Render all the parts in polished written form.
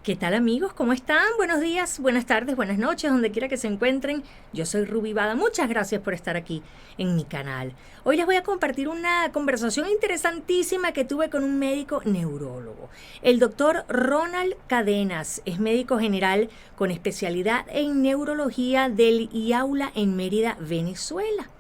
¿Qué tal amigos? ¿Cómo están? Buenos días, buenas tardes, buenas noches, donde quiera que se encuentren. Yo soy Ruby Bada. Muchas gracias por estar aquí en mi canal. Hoy les voy a compartir una conversación interesantísima que tuve con un médico neurólogo. El doctor Ronald Cadenas es médico general con especialidad en neurología del IAULA en Mérida, Venezuela.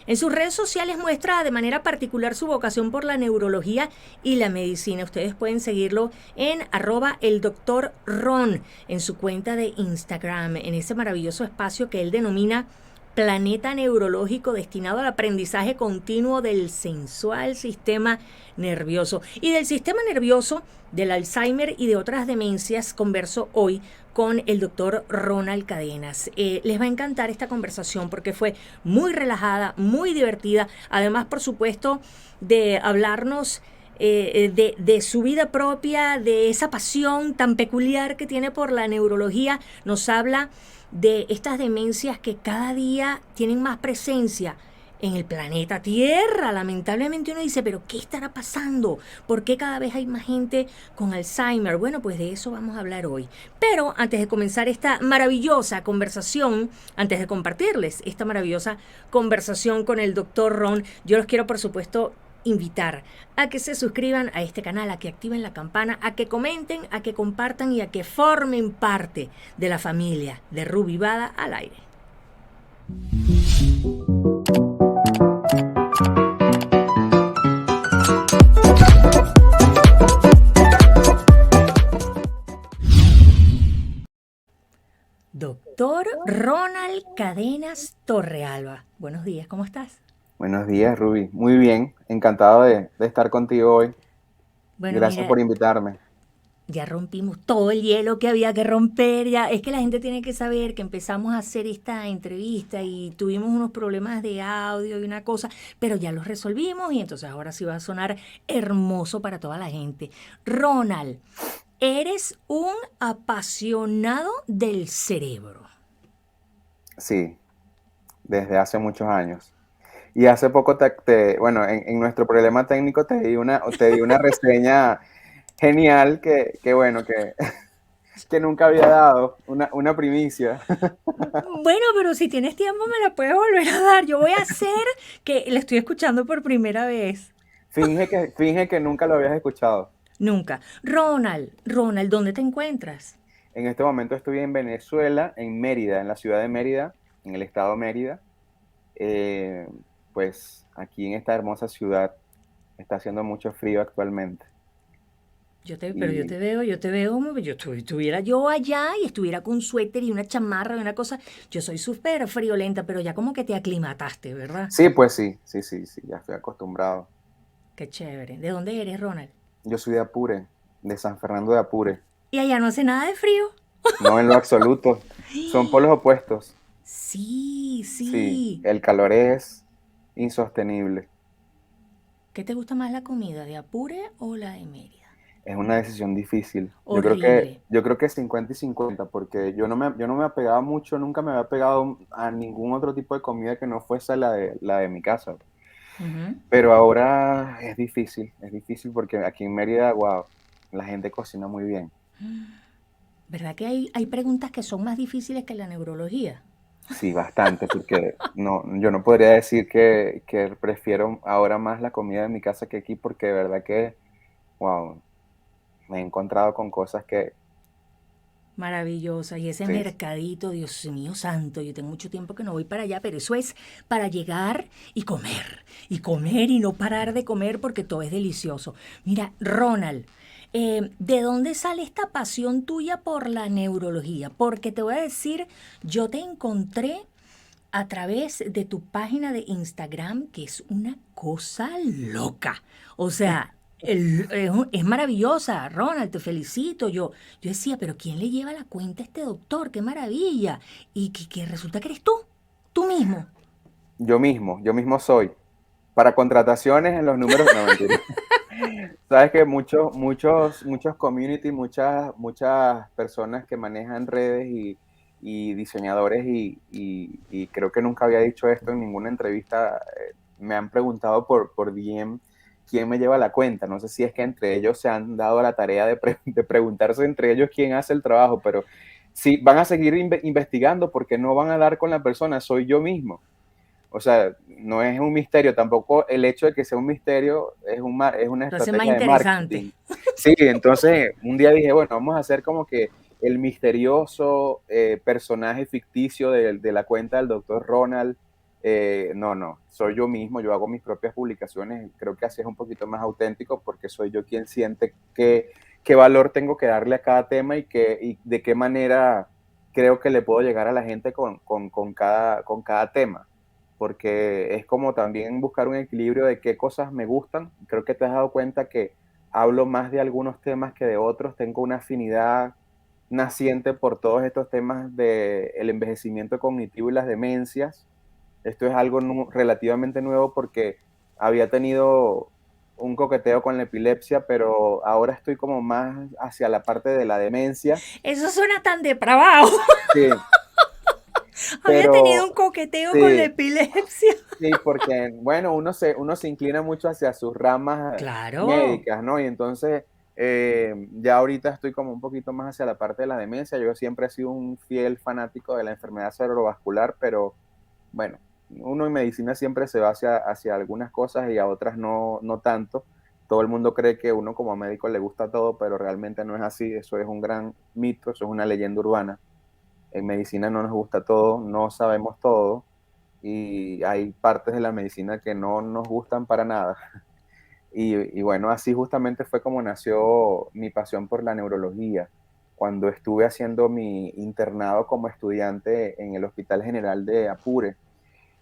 En sus redes sociales muestra de manera particular su vocación por la neurología y la medicina. Ustedes pueden seguirlo en arroba el doctor Ron en su cuenta de Instagram, en ese maravilloso espacio que él denomina planeta neurológico destinado al aprendizaje continuo del sensual sistema nervioso. Y del sistema nervioso, del Alzheimer y de otras demencias, converso hoy con el doctor Ronald Cadenas. Les va a encantar esta conversación porque fue muy relajada, muy divertida. Además, por supuesto, de hablarnos de su vida propia, de esa pasión tan peculiar que tiene por la neurología. Nos habla de estas demencias que cada día tienen más presencia en el planeta Tierra. Lamentablemente uno dice, pero ¿qué estará pasando? ¿Por qué cada vez hay más gente con Alzheimer? Bueno, pues de eso vamos a hablar hoy. Pero antes de comenzar esta maravillosa conversación, antes de compartirles esta maravillosa conversación con el doctor Ron, yo los quiero por supuesto invitar a que se suscriban a este canal, a que activen la campana, a que comenten, a que compartan y a que formen parte de la familia de Ruby Bada al aire. Doctor Ronald Cadenas Torrealba. Buenos días, ¿cómo estás? Buenos días, Ruby. Muy bien, encantado de estar contigo hoy. Bueno, Gracias mira, por invitarme. ya rompimos todo el hielo que había que romper. Ya, es que la gente tiene que saber que empezamos a hacer esta entrevista y tuvimos unos problemas de audio y una cosa, pero ya los resolvimos y entonces ahora sí va a sonar hermoso para toda la gente. Ronald, eres un apasionado del cerebro. Sí, desde hace muchos años. Y hace poco, bueno, en nuestro problema técnico te di una reseña genial bueno, que nunca había dado, una primicia. Bueno, pero si tienes tiempo me la puedes volver a dar. Yo voy a hacer que la estoy escuchando por primera vez. Finge que nunca lo habías escuchado. Nunca. Ronald, ¿dónde te encuentras? En este momento estoy en Venezuela, en Mérida, en la ciudad de Mérida, en el estado de Mérida. Eh, pues aquí en esta hermosa ciudad está haciendo mucho frío actualmente. Pero Y yo te veo como que estuviera yo allá y estuviera con un suéter y una chamarra y una cosa. Yo soy súper friolenta, pero ya como que te aclimataste, ¿verdad? sí, pues sí, sí, sí, sí, ya estoy acostumbrado. Qué chévere. ¿De dónde eres, Ronald? Yo soy de Apure, de San Fernando de Apure. Y allá no hace nada de frío. No en lo absoluto, son polos opuestos. Sí, Sí, sí. el calor es insostenible. ¿Qué te gusta más la comida, de Apure o la de Mérida? Es una decisión difícil. Yo creo que, Horrible. yo creo que 50 y 50, porque yo no me apegaba mucho, nunca me había pegado a ningún otro tipo de comida que no fuese la de mi casa. Ujú. Pero ahora es difícil porque aquí en Mérida, wow, la gente cocina muy bien. ¿Verdad que hay preguntas que son más difíciles que la neurología? Sí, bastante, porque no, yo no podría decir que prefiero ahora más la comida de mi casa que aquí, porque de verdad que, wow, me he encontrado con cosas que, Maravillosa. Y ese sí, mercadito, Dios mío santo, yo tengo mucho tiempo que no voy para allá, pero eso es para llegar y comer y no parar de comer porque todo es delicioso. Mira, Ronald, ¿de dónde sale esta pasión tuya por la neurología? Porque te voy a decir, yo te encontré a través de tu página de Instagram, que es una cosa loca. O sea, es maravillosa, Ronald, te felicito. Yo decía, pero ¿quién le lleva la cuenta a este doctor? ¡Qué maravilla! Y que resulta que eres tú mismo. yo mismo soy. Para contrataciones en los números, no, mentira. Sabes que muchos community, muchas personas que manejan redes y diseñadores y creo que nunca había dicho esto en ninguna entrevista, me han preguntado por DM quién me lleva la cuenta. No sé si es que entre ellos se han dado la tarea de preguntarse entre ellos quién hace el trabajo, pero sí, van a seguir investigando porque no van a dar con la persona, soy yo mismo. O sea, no es un misterio, tampoco el hecho de que sea un misterio es una Lo hace más estrategia de interesante. marketing. Sí, entonces un día dije, bueno, vamos a hacer como que el misterioso personaje ficticio de la cuenta del doctor Ronald. No, soy yo mismo, yo hago mis propias publicaciones, creo que así es un poquito más auténtico porque soy yo quien siente qué valor tengo que darle a cada tema y de qué manera creo que le puedo llegar a la gente con cada tema, porque es como también buscar un equilibrio de qué cosas me gustan. Creo que te has dado cuenta que hablo más de algunos temas que de otros, tengo una afinidad naciente por todos estos temas del envejecimiento cognitivo y las demencias. Esto es algo relativamente nuevo porque había tenido un coqueteo con la epilepsia, pero ahora estoy como más hacia la parte de la demencia. Eso suena tan depravado. Sí, Había tenido un pero coqueteo con la sí, epilepsia. sí, porque, bueno, uno se inclina mucho hacia sus ramas Claro. médicas, ¿no? Y entonces, ya ahorita estoy como un poquito más hacia la parte de la demencia. Yo siempre he sido un fiel fanático de la enfermedad cerebrovascular, pero bueno, uno en medicina siempre se va hacia algunas cosas y a otras no tanto. Todo el mundo cree que uno como médico le gusta todo, pero realmente no es así. Eso es un gran mito, eso es una leyenda urbana. En medicina no nos gusta todo, no sabemos todo y hay partes de la medicina que no nos gustan para nada. Y bueno, así justamente fue como nació mi pasión por la neurología. Cuando estuve haciendo mi internado como estudiante en el Hospital General de Apure,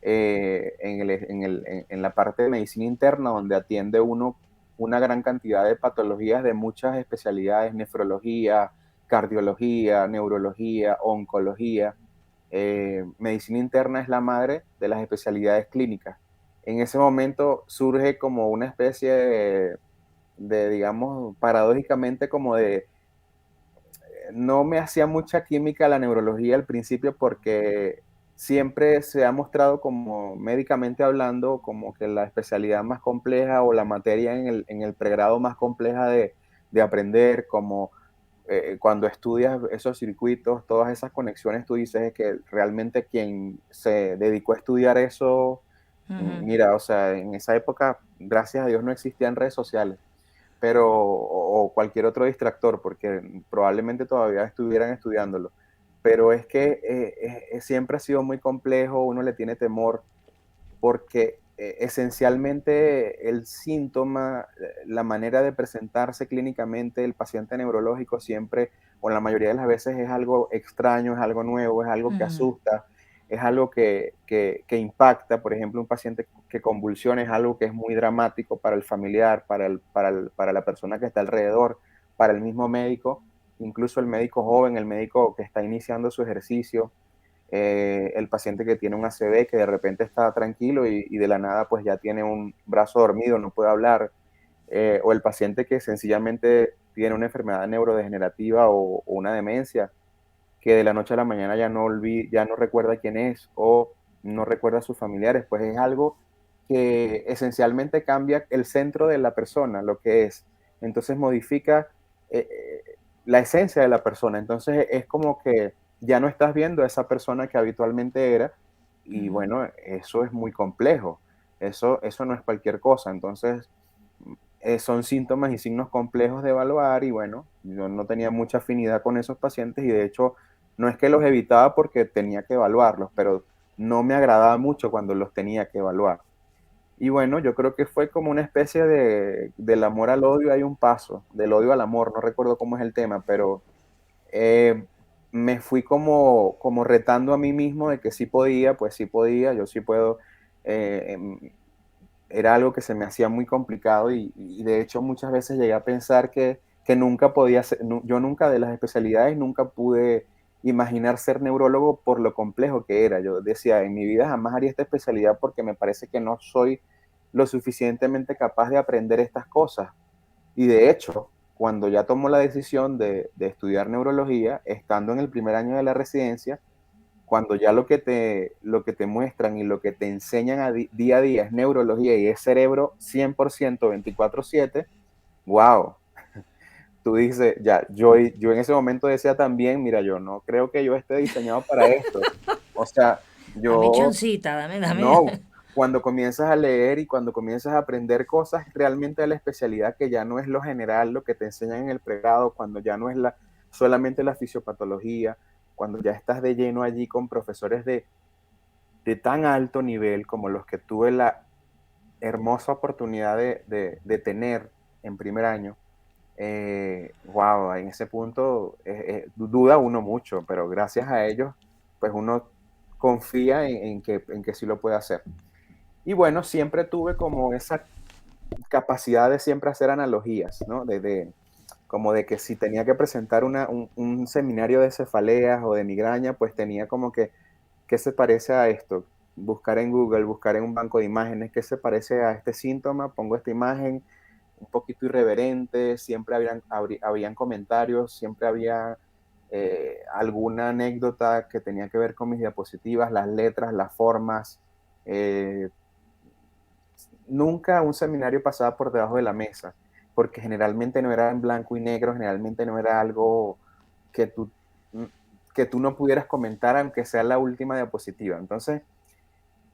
en la parte de medicina interna, donde atiende uno una gran cantidad de patologías de muchas especialidades: nefrología, cardiología, neurología, oncología. Medicina interna es la madre de las especialidades clínicas. En ese momento surge como una especie digamos, paradójicamente, como de, no me hacía mucha química la neurología al principio porque siempre se ha mostrado como, médicamente hablando, como que la especialidad más compleja o la materia en el pregrado más compleja de aprender, como cuando estudias esos circuitos, todas esas conexiones, tú dices que realmente quien se dedicó a estudiar eso, Ujú. mira, o sea, en esa época, gracias a Dios, no existían redes sociales, pero, o cualquier otro distractor, porque probablemente todavía estuvieran estudiándolo. Pero es que siempre ha sido muy complejo, uno le tiene temor, porque esencialmente el síntoma, la manera de presentarse clínicamente el paciente neurológico siempre, o la mayoría de las veces, es algo extraño, es algo nuevo, es algo que Mm. asusta, es algo que impacta. Por ejemplo, un paciente que convulsiona es algo que es muy dramático para el familiar, para la persona que está alrededor, para el mismo médico, incluso el médico joven, el médico que está iniciando su ejercicio, el paciente que tiene un ACV, que de repente está tranquilo y de la nada pues ya tiene un brazo dormido, no puede hablar, o el paciente que sencillamente tiene una enfermedad neurodegenerativa o una demencia, que de la noche a la mañana ya no recuerda quién es o no recuerda a sus familiares. Pues es algo que esencialmente cambia el centro de la persona, lo que es. Entonces modifica la esencia de la persona. Entonces es como que ya no estás viendo a esa persona que habitualmente era, y Ujú. bueno, eso es muy complejo. Eso no es cualquier cosa. Entonces, son síntomas y signos complejos de evaluar y bueno, yo no tenía mucha afinidad con esos pacientes y de hecho no es que los evitaba porque tenía que evaluarlos, pero no me agradaba mucho cuando los tenía que evaluar. Y bueno, yo creo que fue como una especie del amor al odio, hay un paso, del odio al amor, no recuerdo cómo es el tema, pero me fui como retando a mí mismo de que sí podía, pues sí podía, yo sí puedo. eh, em, Era algo que se me hacía muy complicado y de hecho muchas veces llegué a pensar que nunca podía ser, yo nunca de las especialidades nunca pude imaginar ser neurólogo por lo complejo que era. Yo decía, en mi vida jamás haría esta especialidad porque me parece que no soy lo suficientemente capaz de aprender estas cosas. Y de hecho, cuando ya tomo la decisión de estudiar neurología, estando en el primer año de la residencia, cuando ya lo que te muestran y lo que te enseñan día a día es neurología y es cerebro 100% 24/7, wow, tú dices, ya, yo en ese momento decía también, mira, yo no creo que yo esté diseñado para esto. O sea, Dame yo, choncita, dame. no, cuando comienzas a leer y cuando comienzas a aprender cosas realmente de la especialidad, que ya no es lo general, lo que te enseñan en el pregrado, cuando ya no es solamente la fisiopatología, cuando ya estás de lleno allí con profesores de tan alto nivel como los que tuve la hermosa oportunidad de tener en primer año. Wow, en ese punto duda uno mucho, pero gracias a ellos, pues uno confía en que sí lo puede hacer. Y bueno, siempre tuve como esa capacidad de siempre hacer analogías, ¿no? Como de que si tenía que presentar un seminario de cefaleas o de migraña, pues tenía como que, ¿qué se parece a esto? Buscar en Google, buscar en un banco de imágenes, ¿qué se parece a este síntoma? Pongo esta imagen, un poquito irreverente, siempre habían comentarios, siempre había alguna anécdota que tenía que ver con mis diapositivas, las letras, las formas. eh, Nunca un seminario pasaba por debajo de la mesa, porque generalmente no era en blanco y negro, generalmente no era algo que tú, mm, que tú no pudieras comentar, aunque sea la última diapositiva. Entonces,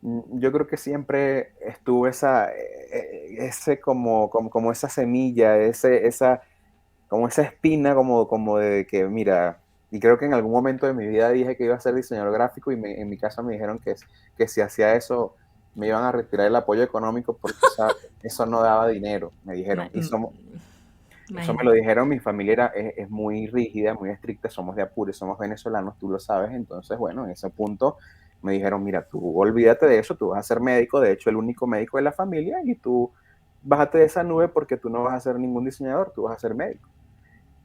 yo creo que siempre estuvo ese como esa semilla, como esa espina como de que, mira, y creo que en algún momento de mi vida dije que iba a ser diseñador gráfico y en mi casa me dijeron que si hacía eso me iban a retirar el apoyo económico porque eso no daba dinero, me dijeron. Ma- Y im- eso me lo Imagínate. dijeron, mi familia es muy rígida, muy estricta, somos de Apure, somos venezolanos, tú lo sabes, entonces, bueno, en ese punto me dijeron, mira, tú olvídate de eso, tú vas a ser médico, de hecho, el único médico de la familia, y tú bájate de esa nube porque tú no vas a ser ningún diseñador, tú vas a ser médico.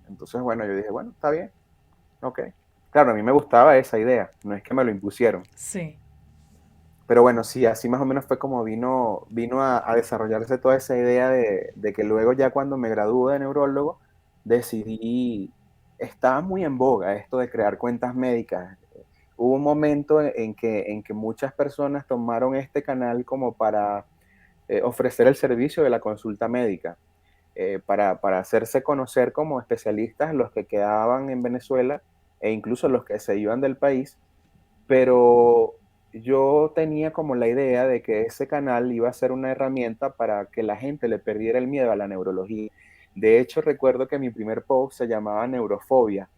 Entonces, bueno, yo dije, bueno, está bien, ok. Claro, a mí me gustaba esa idea, no es que me lo impusieron. Sí. Pero bueno, sí, así más o menos fue como vino a desarrollarse toda esa idea de que luego ya cuando me gradué de neurólogo, decidí, estaba muy en boga esto de crear cuentas médicas. Hubo un momento en que muchas personas tomaron este canal como para ofrecer el servicio de la consulta médica, para hacerse conocer como especialistas los que quedaban en Venezuela e incluso los que se iban del país, pero yo tenía como la idea de que ese canal iba a ser una herramienta para que la gente le perdiera el miedo a la neurología. De hecho, recuerdo que mi primer post se llamaba Neurofobia,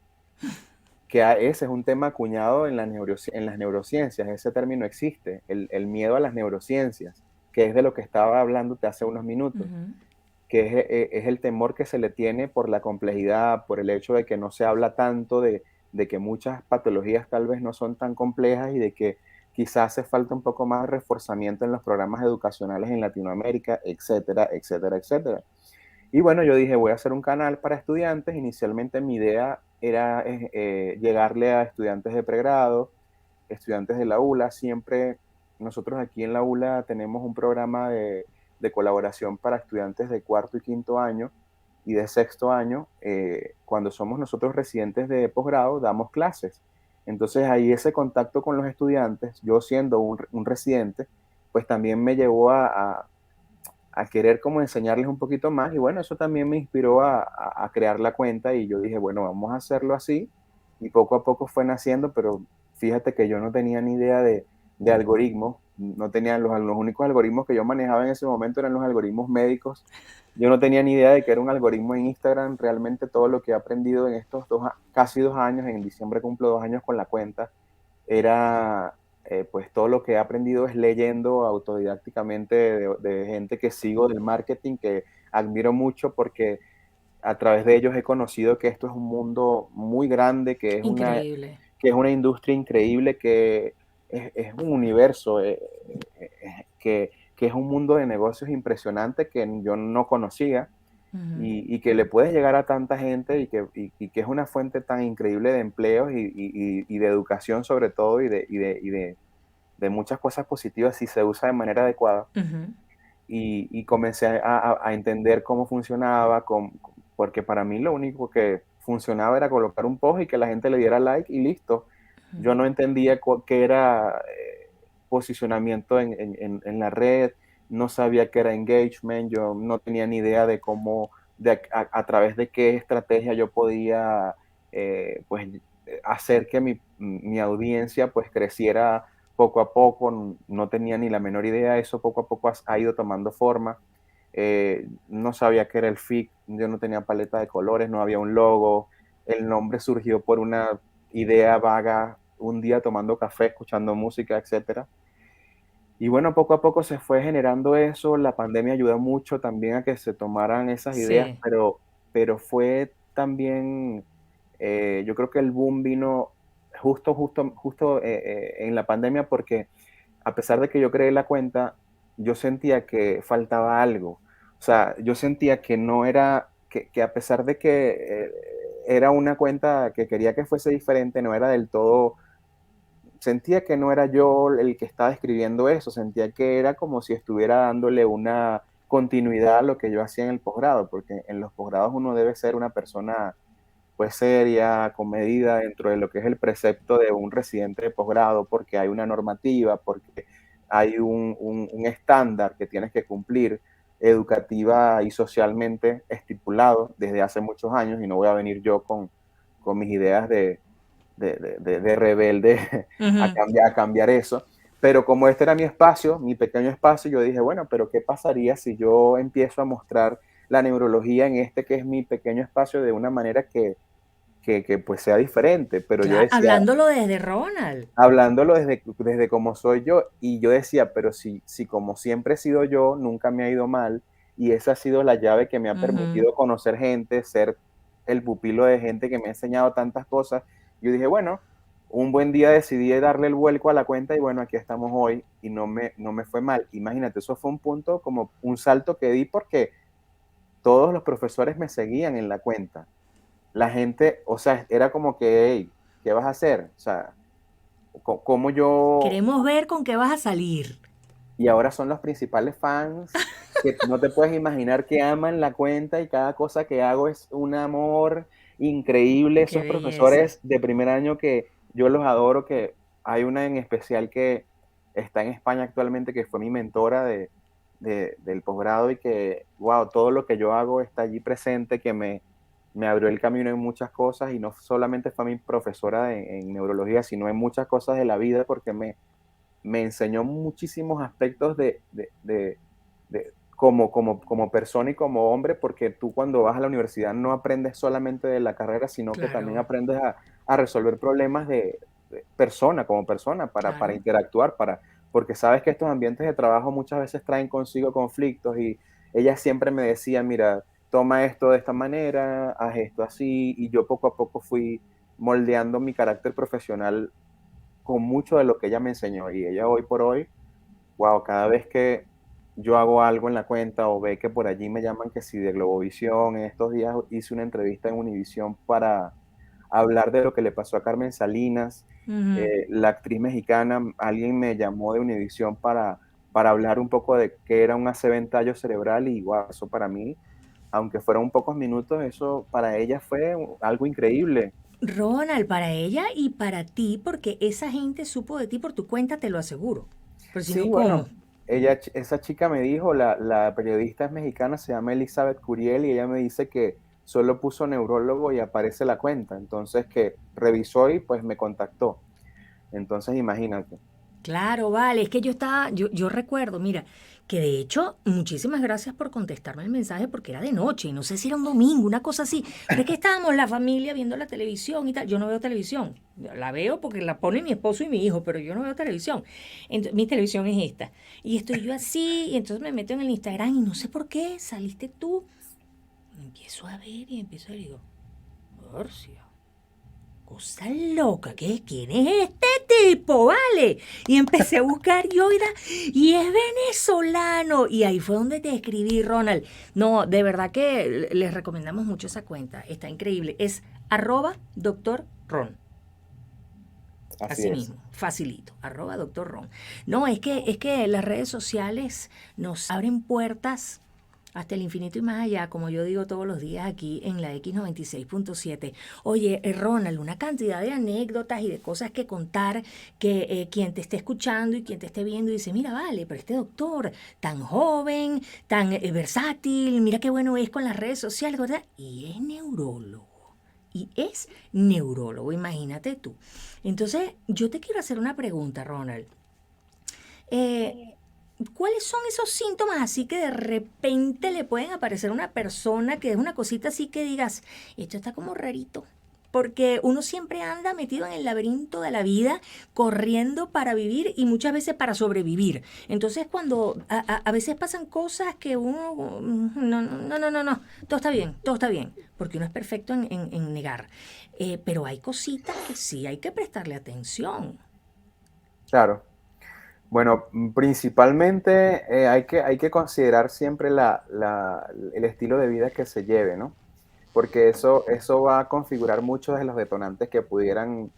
que ese es un tema acuñado en las neurociencias, ese término existe, el miedo a las neurociencias, que es de lo que estaba hablándote hace unos minutos, Ujú. que es el temor que se le tiene por la complejidad, por el hecho de que no se habla tanto de que muchas patologías tal vez no son tan complejas y de que quizás hace falta un poco más de reforzamiento en los programas educacionales en Latinoamérica, etcétera, etcétera, etcétera. Y bueno, yo dije, voy a hacer un canal para estudiantes. Inicialmente mi idea era llegarle a estudiantes de pregrado, estudiantes de la ULA. Siempre nosotros aquí en la ULA tenemos un programa de colaboración para estudiantes de cuarto y quinto año y de sexto año. Cuando somos nosotros residentes de posgrado, damos clases. Entonces ahí ese contacto con los estudiantes, yo siendo un residente, pues también me llevó a querer como enseñarles un poquito más y bueno, eso también me inspiró a crear la cuenta y yo dije, bueno, vamos a hacerlo así y poco a poco fue naciendo, pero fíjate que yo no tenía ni idea de algoritmos, no tenía los únicos algoritmos que yo manejaba en ese momento eran los algoritmos médicos, yo no tenía ni idea de que era un algoritmo en Instagram, realmente todo lo que he aprendido en estos casi 2 años, en diciembre cumplo 2 años con la cuenta, era pues todo lo que he aprendido es leyendo autodidácticamente de gente que sigo del marketing, que admiro mucho porque a través de ellos he conocido que esto es un mundo muy grande, Increíble. que es una industria increíble, que es un universo, que es un mundo de negocios impresionante que yo no conocía Ujú. y que le puedes llegar a tanta gente y que es una fuente tan increíble de empleos y de educación sobre todo y de muchas cosas positivas si se usa de manera adecuada. Ujú. Y comencé a entender cómo funcionaba, porque para mí lo único que funcionaba era colocar un post y que la gente le diera like y listo. Yo no entendía qué era posicionamiento en la red, no sabía qué era engagement, yo no tenía ni idea de cómo, a través de qué estrategia yo podía pues hacer que mi audiencia pues creciera poco a poco, no tenía ni la menor idea, eso poco a poco ha ido tomando forma. No sabía qué era el FIC, yo no tenía paleta de colores, no había un logo, el nombre surgió por una idea vaga, un día tomando café, escuchando música, etcétera. Y bueno, poco a poco se fue generando eso, la pandemia ayudó mucho también a que se tomaran esas ideas, Sí, pero fue también, yo creo que el boom vino justo en la pandemia porque a pesar de que yo creé la cuenta, yo sentía que faltaba algo. O sea, yo sentía que no era, que a pesar de que era una cuenta que quería que fuese diferente, no era del todo, sentía que no era yo el que estaba escribiendo eso, sentía que era como si estuviera dándole una continuidad a lo que yo hacía en el posgrado, porque en los posgrados uno debe ser una persona pues seria, comedida dentro de lo que es el precepto de un residente de posgrado, porque hay una normativa, porque hay un estándar que tienes que cumplir educativa y socialmente estipulado desde hace muchos años, y no voy a venir yo con mis ideas de rebelde ujú. a cambiar eso. Pero como este era mi espacio, mi pequeño espacio, yo dije, bueno, pero ¿qué pasaría si yo empiezo a mostrar la neurología en este que es mi pequeño espacio de una manera que pues sea diferente? Pero yo decía, Hablándolo desde Ronald. hablándolo desde cómo soy yo, y yo decía, pero si como siempre he sido yo, nunca me ha ido mal, y esa ha sido la llave que me ha Ujú. permitido conocer gente, ser el pupilo de gente que me ha enseñado tantas cosas. Yo dije, bueno, un buen día decidí darle el vuelco a la cuenta y bueno, aquí estamos hoy y no me fue mal. Imagínate, eso fue un punto como un salto que di porque todos los profesores me seguían en la cuenta. La gente, o sea, era como que, hey, ¿qué vas a hacer? O sea, ¿cómo yo? Queremos ver con qué vas a salir. Y ahora son los principales fans que no te puedes imaginar, que aman la cuenta y cada cosa que hago es un amor increíble. Qué Esos belleza. profesores de primer año que yo los adoro, que hay una en especial que está en España actualmente, que fue mi mentora del posgrado y que, wow, todo lo que yo hago está allí presente, que me abrió el camino en muchas cosas, y no solamente fue mi profesora en neurología, sino en muchas cosas de la vida, porque me enseñó muchísimos aspectos como persona y como hombre, porque tú cuando vas a la universidad no aprendes solamente de la carrera, sino que también Claro, aprendes a resolver problemas de persona, como persona, para claro. interactuar, porque sabes que estos ambientes de trabajo muchas veces traen consigo conflictos, y ella siempre me decía, mira, toma esto de esta manera, haz esto así, y yo poco a poco fui moldeando mi carácter profesional con mucho de lo que ella me enseñó. Y ella hoy por hoy, wow, cada vez que yo hago algo en la cuenta o ve que por allí me llaman que si de Globovisión, en estos días hice una entrevista en Univisión para hablar de lo que le pasó a Carmen Salinas, Ujú. la actriz mexicana, alguien me llamó de Univisión para hablar un poco de qué era un aceventayo cerebral, y wow, eso para mí, aunque fueron pocos minutos, eso para ella fue algo increíble. Ronald, para ella y para ti, porque esa gente supo de ti por tu cuenta, te lo aseguro. Pero si Sí, no, ¿cómo? bueno, esa chica me dijo, la periodista es mexicana, se llama Elizabeth Curiel, y ella me dice que solo puso neurólogo y aparece la cuenta, entonces que revisó y pues me contactó. Entonces imagínate. Claro, vale, es que yo recuerdo, mira, que de hecho, muchísimas gracias por contestarme el mensaje porque era de noche y no sé si era un domingo, una cosa así, pero es que estábamos la familia viendo la televisión y tal. Yo no veo televisión, la veo porque la pone mi esposo y mi hijo, pero yo no veo televisión. Entonces, mi televisión es esta. Y estoy yo así, y entonces me meto en el Instagram y no sé por qué, saliste tú. Empiezo a ver y empiezo a ver y digo, Orsia. Cosa loca, ¿quién es este tipo? Vale. Y empecé a buscar Yoida y es venezolano. Y ahí fue donde te escribí, Ronald. No, de verdad que les recomendamos mucho esa cuenta. Está increíble. Es @doctor Ron. Así Así es. mismo, facilito, @doctor Ron. No, es que las redes sociales nos abren puertas hasta el infinito y más allá, como yo digo todos los días aquí en la X96.7. Oye, Ronald, una cantidad de anécdotas y de cosas que contar que quien te esté escuchando y quien te esté viendo dice, mira, vale, pero este doctor tan joven, tan versátil, mira qué bueno es con las redes sociales, ¿verdad? Y es neurólogo. Y es neurólogo, imagínate tú. Entonces, yo te quiero hacer una pregunta, Ronald. Eh, ¿Cuáles son esos síntomas así que de repente le pueden aparecer a una persona que es una cosita así que digas, esto está como rarito? Porque uno siempre anda metido en el laberinto de la vida, corriendo para vivir y muchas veces para sobrevivir. Entonces cuando a veces pasan cosas que uno, no, no, no, no, no, todo está bien, porque uno es perfecto en negar. Pero hay cositas que sí hay que prestarle atención. Claro. Bueno, principalmente hay que considerar siempre el estilo de vida que se lleve, ¿no? Porque eso va a configurar muchos de los detonantes que pudieran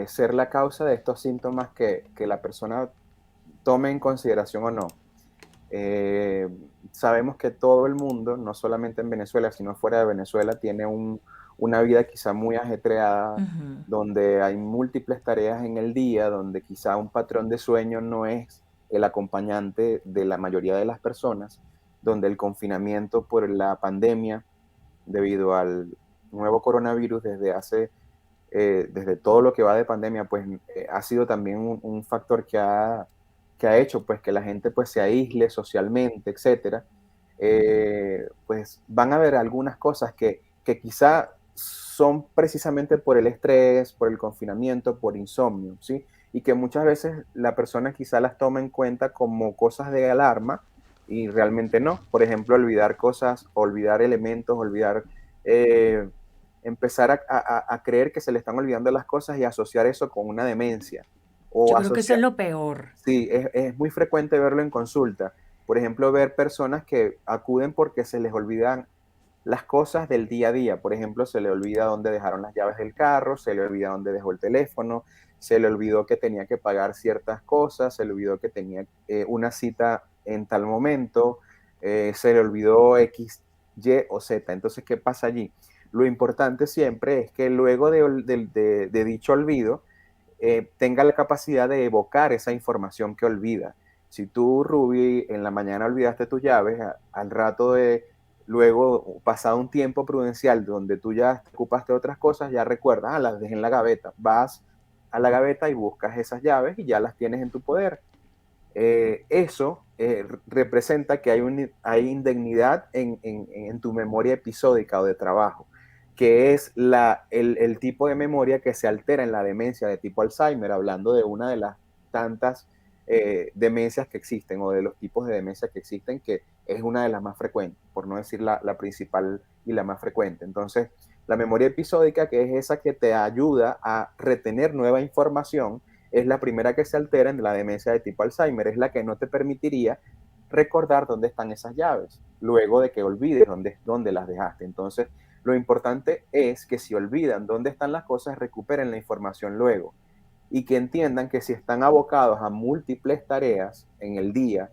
ser la causa de estos síntomas que la persona tome en consideración o no. Eh, Sabemos que todo el mundo, no solamente en Venezuela, sino fuera de Venezuela, tiene una vida quizá muy ajetreada, Ujú. donde hay múltiples tareas en el día, donde quizá un patrón de sueño no es el acompañante de la mayoría de las personas, donde el confinamiento por la pandemia, debido al nuevo coronavirus desde todo lo que va de pandemia, pues ha sido también un factor que ha hecho pues que la gente pues se aísle socialmente, etcétera. Pues van a haber algunas cosas que quizá son precisamente por el estrés, por el confinamiento, por insomnio, ¿sí? Y que muchas veces la persona quizá las toma en cuenta como cosas de alarma y realmente no. Por ejemplo, olvidar cosas, olvidar elementos, olvidar eh, empezar a creer que se le están olvidando las cosas y asociar eso con una demencia. Yo O creo que eso es asociar, lo peor. sí, es muy frecuente verlo en consulta. Por ejemplo, ver personas que acuden porque se les olvidan las cosas del día a día. Por ejemplo, se le olvida dónde dejaron las llaves del carro, se le olvida dónde dejó el teléfono, se le olvidó que tenía que pagar ciertas cosas, se le olvidó que tenía una cita en tal momento, se le olvidó X, Y o Z. Entonces, ¿qué pasa allí? Lo importante siempre es que luego de dicho olvido, tenga la capacidad de evocar esa información que olvida. Si tú, Ruby, en la mañana olvidaste tus llaves, al rato luego, pasado un tiempo prudencial donde tú ya te ocupaste de otras cosas, ya recuerdas, las dejé en la gaveta. Vas a la gaveta y buscas esas llaves y ya las tienes en tu poder. Eso representa que hay indignidad en tu memoria episódica o de trabajo, que es el tipo de memoria que se altera en la demencia de tipo Alzheimer, hablando de una de las tantas demencias que existen o de los tipos de demencia que existen, que es una de las más frecuentes, por no decir la principal y la más frecuente. Entonces, la memoria episódica, que es esa que te ayuda a retener nueva información, es la primera que se altera en la demencia de tipo Alzheimer, es la que no te permitiría recordar dónde están esas llaves, luego de que olvides dónde las dejaste. Entonces, lo importante es que si olvidan dónde están las cosas, recuperen la información luego y que entiendan que si están abocados a múltiples tareas en el día,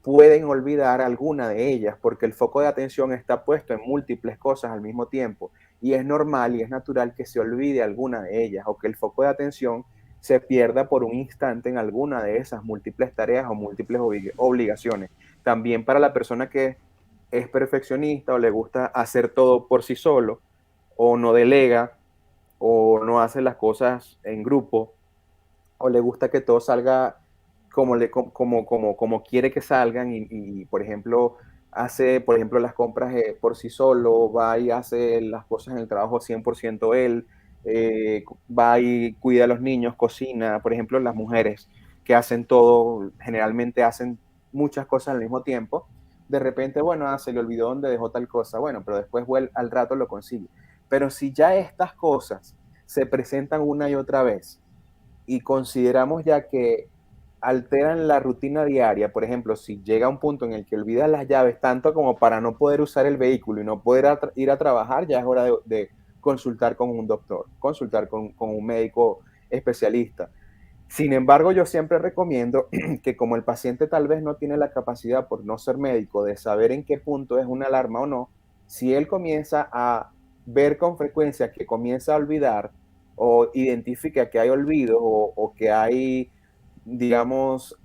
pueden olvidar alguna de ellas porque el foco de atención está puesto en múltiples cosas al mismo tiempo y es normal y es natural que se olvide alguna de ellas o que el foco de atención se pierda por un instante en alguna de esas múltiples tareas o múltiples obligaciones. También para la persona que es perfeccionista o le gusta hacer todo por sí solo o no delega o no hace las cosas en grupo o le gusta que todo salga como quiere que salgan por ejemplo, hace, por ejemplo, las compras por sí solo, va y hace las cosas en el trabajo 100% él, va y cuida a los niños, cocina, por ejemplo, las mujeres que hacen todo, generalmente hacen muchas cosas al mismo tiempo, de repente, bueno, se le olvidó dónde dejó tal cosa, bueno, pero después al rato lo consigue. Pero si ya estas cosas se presentan una y otra vez, y consideramos ya que alteran la rutina diaria, por ejemplo, si llega un punto en el que olvidas las llaves tanto como para no poder usar el vehículo y no poder ir a trabajar, ya es hora de consultar con un doctor, consultar con un médico especialista. Sin embargo, yo siempre recomiendo que como el paciente tal vez no tiene la capacidad por no ser médico de saber en qué punto es una alarma o no, si él comienza a ver con frecuencia que comienza a olvidar o identifica que hay olvido o que hay, digamos,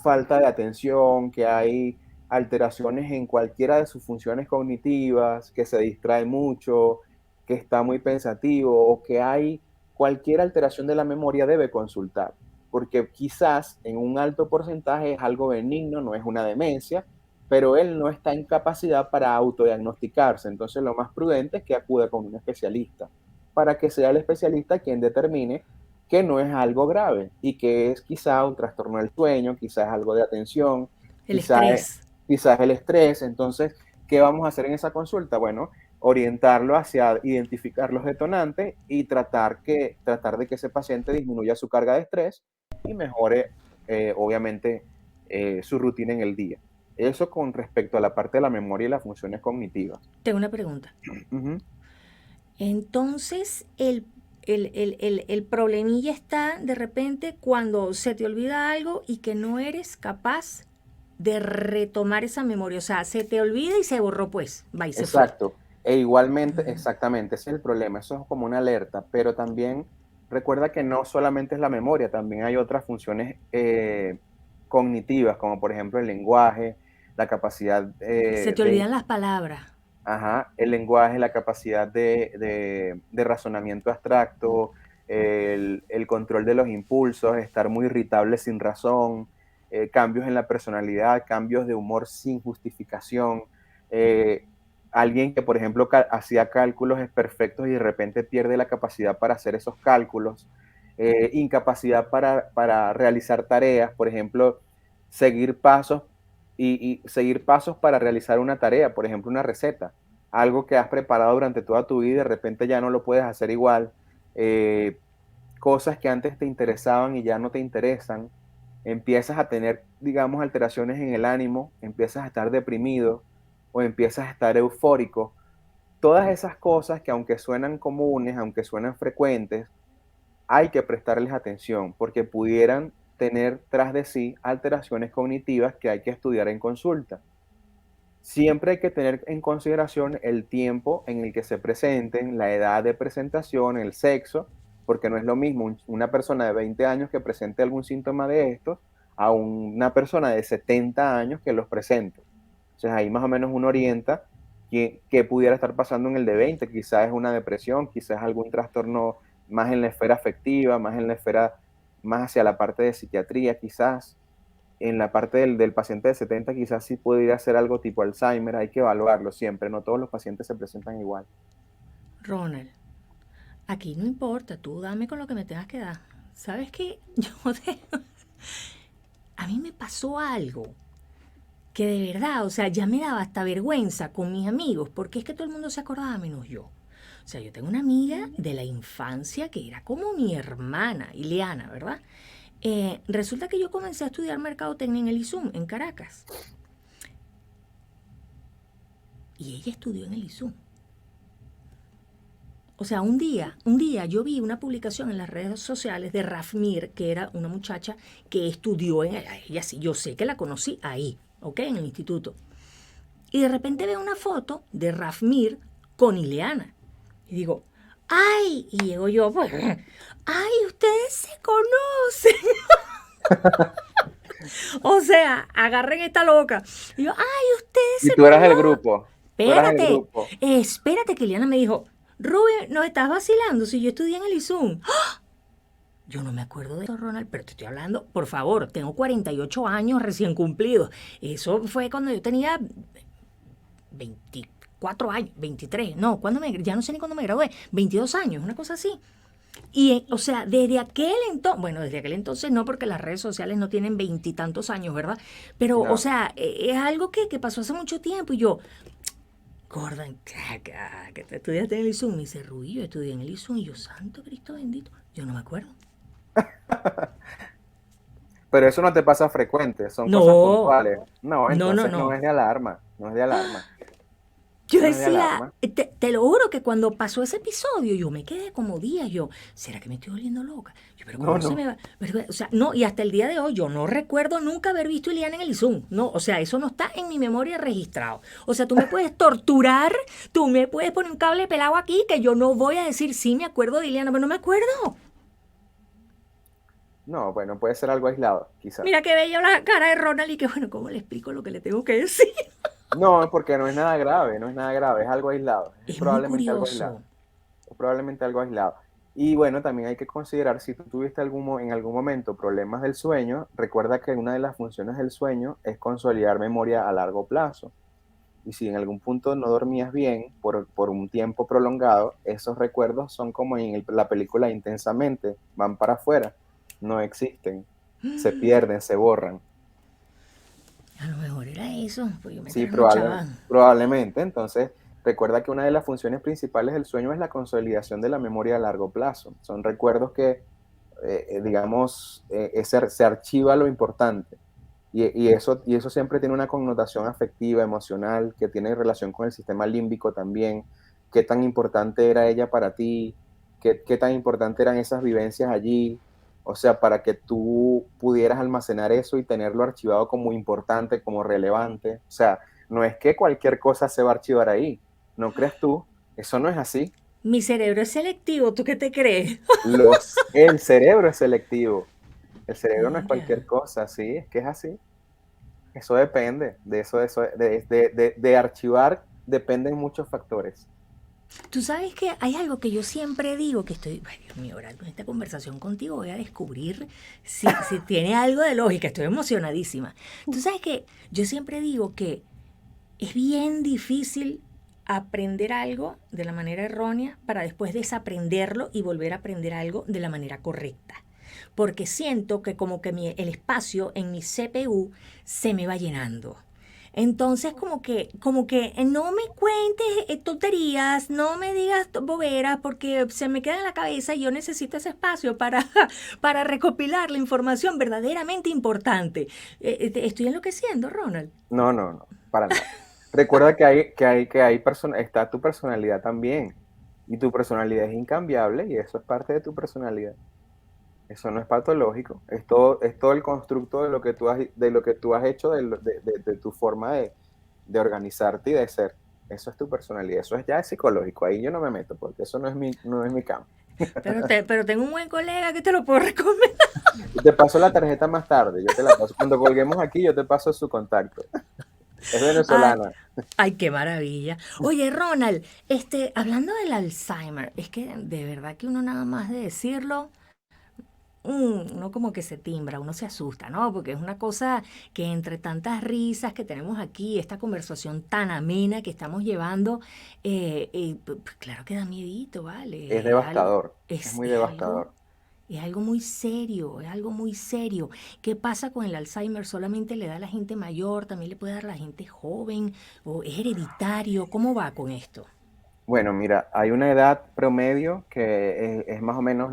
falta de atención, que hay alteraciones en cualquiera de sus funciones cognitivas, que se distrae mucho, que está muy pensativo o que hay cualquier alteración de la memoria, debe consultar, porque quizás en un alto porcentaje es algo benigno, no es una demencia, pero él no está en capacidad para autodiagnosticarse. Entonces lo más prudente es que acuda con un especialista, para que sea el especialista quien determine que no es algo grave y que es quizá un trastorno del sueño, quizás algo de atención, El quizás estrés. quizás el estrés. Entonces, ¿qué vamos a hacer en esa consulta? Bueno, orientarlo hacia identificar los detonantes y tratar de que ese paciente disminuya su carga de estrés y mejore, obviamente, su rutina en el día. Eso con respecto a la parte de la memoria y las funciones cognitivas. Tengo una pregunta. Ujú. Entonces, el problemilla está de repente cuando se te olvida algo y que no eres capaz de retomar esa memoria. O sea, se te olvida y se borró, pues, va y se fue. Exacto. E igualmente, exactamente, ese es el problema. Eso es como una alerta, pero también recuerda que no solamente es la memoria, también hay otras funciones cognitivas, como por ejemplo el lenguaje, la capacidad Se te olvidan las palabras. ajá, el lenguaje, la capacidad de razonamiento abstracto, el control de los impulsos, estar muy irritable sin razón, cambios en la personalidad, cambios de humor sin justificación. eh, Alguien que, por ejemplo, hacía cálculos perfectos y de repente pierde la capacidad para hacer esos cálculos, incapacidad para realizar tareas, por ejemplo, seguir pasos y seguir pasos para realizar una tarea, por ejemplo, una receta, algo que has preparado durante toda tu vida y de repente ya no lo puedes hacer igual, eh, cosas que antes te interesaban y ya no te interesan, empiezas a tener, digamos, alteraciones en el ánimo, empiezas a estar deprimido o empiezas a estar eufórico. Todas esas cosas que aunque suenan comunes, aunque suenan frecuentes, hay que prestarles atención porque pudieran tener tras de sí alteraciones cognitivas que hay que estudiar en consulta. Siempre hay que tener en consideración el tiempo en el que se presenten, la edad de presentación, el sexo, porque no es lo mismo una persona de 20 años que presente algún síntoma de estos a una persona de 70 años que los presente. Entonces ahí más o menos uno orienta qué pudiera estar pasando en el de 20, quizás es una depresión, quizás algún trastorno más en la esfera afectiva, más en la esfera, más hacia la parte de psiquiatría, quizás en la parte del paciente de 70 quizás sí podría ser algo tipo Alzheimer, hay que evaluarlo siempre, no todos los pacientes se presentan igual. Ronald, aquí no importa, tú dame con lo que me tengas que dar. ¿Sabes qué? A mí me pasó algo que de verdad, o sea, ya me daba hasta vergüenza con mis amigos, porque es que todo el mundo se acordaba menos yo. O sea, yo tengo una amiga de la infancia que era como mi hermana, Ileana, ¿verdad? Resulta que yo comencé a estudiar mercadotecnia en el ISUM, en Caracas. Y ella estudió en el ISUM. O sea, un día yo vi una publicación en las redes sociales de Rafmir, que era una muchacha que estudió en ella, sí, yo sé que la conocí ahí, ¿ok? En el instituto. Y de repente veo una foto de Rafmir con Ileana. Y digo, ¡ay! Y llego yo, pues, ¡ay! Ustedes se conocen. O sea, agarren esta loca. Y yo, ¡ay! Ustedes Y se tú eras el conocen. grupo, tú eras el Espérate, grupo. espérate que Ileana me dijo, Rubén, ¿nos estás vacilando si yo estudié en el ISUM? Yo no me acuerdo de eso, Ronald, pero te estoy hablando, por favor, tengo 48 años recién cumplidos. Eso fue cuando yo tenía 24 años, 23, no, ya no sé ni cuándo me gradué, 22 años, una cosa así. Y, o sea, desde aquel entonces, bueno, desde aquel entonces no, porque las redes sociales no tienen veintitantos años, ¿verdad? Pero, o No. sea, es algo que pasó hace mucho tiempo y yo, Gordon, que te estudiaste en el ISUM. Me dice, Rubí, yo estudié en el ISUM. Y yo, santo Cristo bendito. Yo no me acuerdo. Pero eso no te pasa frecuente, son cosas No, puntuales. No, no, no, entonces no no. es de alarma, no es de alarma. Yo no es de decía, alarma. te lo juro que cuando pasó ese episodio, yo me quedé como días, yo, ¿será que me estoy volviendo loca? Yo, pero No, ¿cómo se no. me va? O sea, no, y hasta el día de hoy yo no recuerdo nunca haber visto a Iliana en el Zoom, no, o sea, eso no está en mi memoria registrado. O sea, tú me puedes torturar, tú me puedes poner un cable pelado aquí que yo no voy a decir, sí, me acuerdo de Iliana, pero no me acuerdo. No, bueno, puede ser algo aislado, quizás. Mira que veía la cara de Ronald y que, bueno, ¿cómo le explico lo que le tengo que decir? No, porque no es nada grave, no es nada grave, es algo aislado, es Es muy probablemente algo aislado, curioso. es probablemente algo aislado. Y bueno, también hay que considerar si tú tuviste en algún momento problemas del sueño, recuerda que una de las funciones del sueño es consolidar memoria a largo plazo. Y si en algún punto no dormías bien por un tiempo prolongado, esos recuerdos son como en la película Intensamente, van para afuera, no existen, se pierden, se borran. A lo mejor era eso, pues yo me Sí, trasnochaba. probablemente. Entonces, recuerda que una de las funciones principales del sueño es la consolidación de la memoria a largo plazo. Son recuerdos que, digamos, se archiva lo importante. Y eso siempre tiene una connotación afectiva, emocional, que tiene relación con el sistema límbico también. ¿Qué tan importante era ella para ti? ¿Qué tan importante eran esas vivencias allí? O sea, para que tú pudieras almacenar eso y tenerlo archivado como importante, como relevante. O sea, no es que cualquier cosa se va a archivar ahí. ¿No crees tú? Eso no es así. Mi cerebro es selectivo, ¿tú qué te crees? El cerebro es selectivo. El cerebro no es Mira. cualquier cosa, sí, es que es así. Eso depende, de archivar dependen muchos factores. Tú sabes que hay algo que yo siempre digo, que estoy, ay Dios mío, ahora con esta conversación contigo voy a descubrir si tiene algo de lógica, estoy emocionadísima. Tú sabes que yo siempre digo que es bien difícil aprender algo de la manera errónea para después desaprenderlo y volver a aprender algo de la manera correcta. Porque siento que como que el espacio en mi CPU se me va llenando. Entonces como que no me cuentes tonterías, no me digas boberas porque se me queda en la cabeza y yo necesito ese espacio para, para recopilar la información verdaderamente importante. Estoy enloqueciendo, Ronald. No, no, no, para nada. Recuerda que está tu personalidad también. Y tu personalidad es incambiable y eso es parte de tu personalidad. Eso no es patológico. Es todo el constructo de lo que tú has hecho, de tu forma de organizarte y de ser. Eso es tu personalidad. Eso es psicológico. Ahí yo no me meto porque eso no es mi campo. Pero tengo un buen colega que te lo puedo recomendar. Yo te paso la tarjeta más tarde, yo te la paso. Cuando colguemos aquí, yo te paso su contacto. Es Ay, venezolana. ay, qué maravilla. Oye, Ronald, hablando del Alzheimer, es que de verdad que uno nada más de decirlo, uno como que se timbra, uno se asusta, ¿no? Porque es una cosa que entre tantas risas que tenemos aquí, esta conversación tan amena que estamos llevando, pues claro que da miedito, Es ¿vale? devastador. Es Es, muy es algo, devastador. es algo muy serio, es algo muy serio. ¿Qué pasa con el Alzheimer? ¿Solamente le da a la gente mayor? ¿También le puede dar a la gente joven? ¿O es hereditario? ¿Cómo va con esto? Bueno, mira, hay una edad promedio que es más o menos